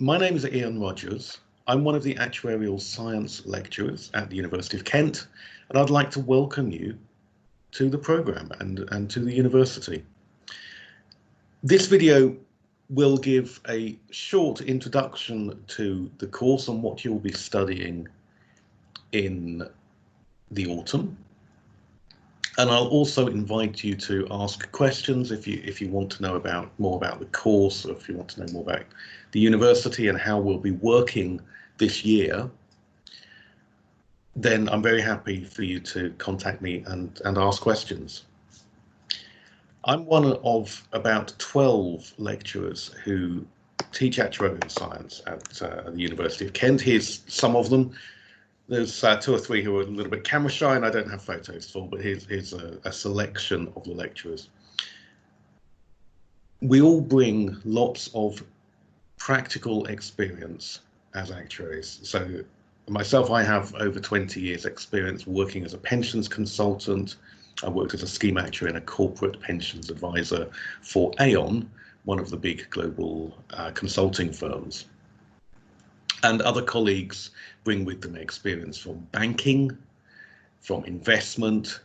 My name is Ian Rogers. I'm one of the Actuarial Science lecturers at the University of Kent, and I'd like to welcome you to the programme and to the university. This video will give a short introduction to the course and what you'll be studying in the autumn. And I'll also invite you to ask questions if you want to know more about the course, or if you want to know more about the university and how we'll be working this year. Then I'm very happy for you to contact me and ask questions. I'm one of about 12 lecturers who teach actuarial science at the University of Kent. Here's some of them. There's two or three who are a little bit camera shy and I don't have photos for, but here's a selection of the lecturers. We all bring lots of practical experience as actuaries. So myself, I have over 20 years experience working as a pensions consultant. I worked as a scheme actuary and a corporate pensions advisor for Aon, one of the big global consulting firms. And other colleagues bring with them experience from banking, from investment,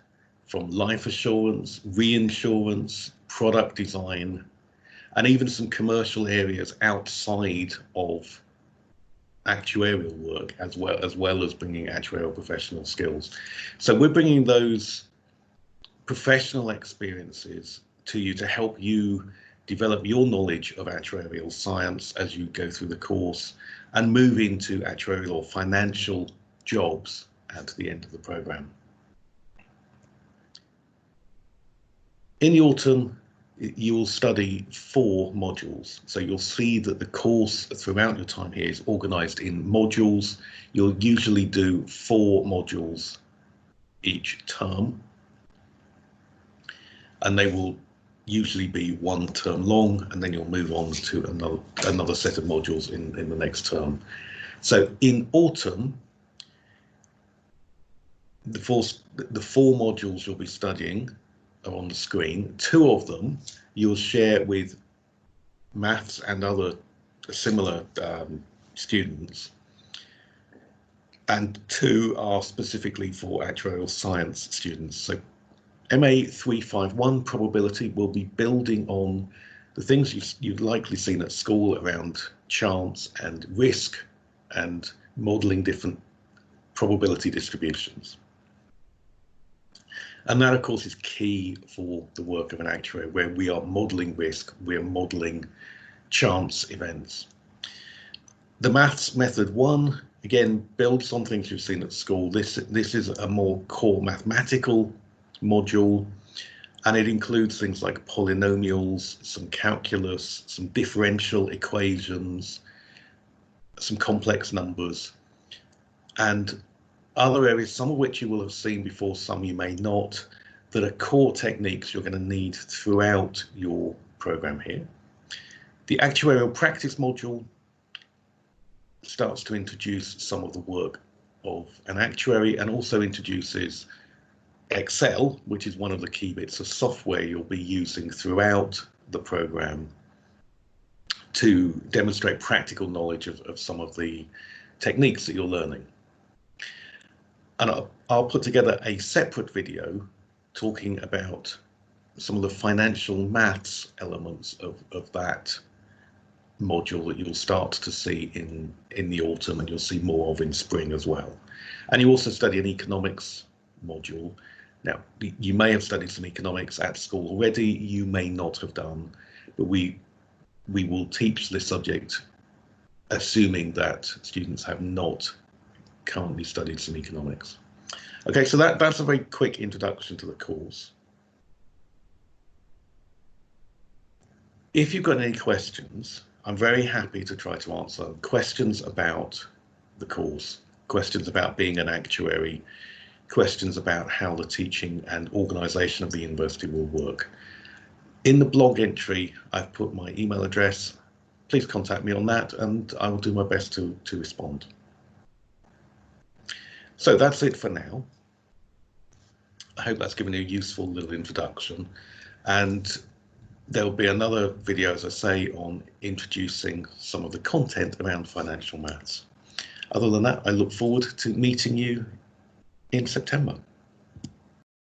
from life assurance, reinsurance, product design, and even some commercial areas outside of actuarial work, as well as bringing actuarial professional skills. So we're bringing those professional experiences to you to help you develop your knowledge of actuarial science as you go through the course and move into actuarial or financial jobs at the end of the programme. In the autumn, you will study 4 modules. So you'll see that the course throughout your time here is organised in modules. You'll usually do 4 modules each term, and they will usually be 1 term long, and then you'll move on to another set of modules in the next term. So in autumn, the 4 modules you'll be studying are on the screen. 2 of them you'll share with maths and other similar students, and 2 are specifically for actuarial science students. So MA 351 probability will be building on the things you've likely seen at school around chance and risk and modelling different probability distributions. And that, of course, is key for the work of an actuary, where we are modelling risk, we are modelling chance events. The maths method 1, again, builds on things you've seen at school. This is a more core mathematical module, and it includes things like polynomials, some calculus, some differential equations, some complex numbers, and other areas, some of which you will have seen before, some you may not, that are core techniques you're going to need throughout your program here. The actuarial practice module starts to introduce some of the work of an actuary and also introduces Excel, which is one of the key bits of software you'll be using throughout the program to demonstrate practical knowledge of some of the techniques that you're learning. And I'll put together a separate video talking about some of the financial maths elements of that module that you'll start to see in the autumn, and you'll see more of in spring as well. And you also study an economics module. Now, you may have studied some economics at school already, you may not have done, but we will teach this subject assuming that students have not currently studied some economics. Okay, so that's a very quick introduction to the course. If you've got any questions, I'm very happy to try to answer questions about the course, questions about being an actuary, questions about how the teaching and organisation of the university will work. In the blog entry, I've put my email address. Please contact me on that and I will do my best to respond. So that's it for now. I hope that's given you a useful little introduction, and there'll be another video, as I say, on introducing some of the content around financial maths. Other than that, I look forward to meeting you in September.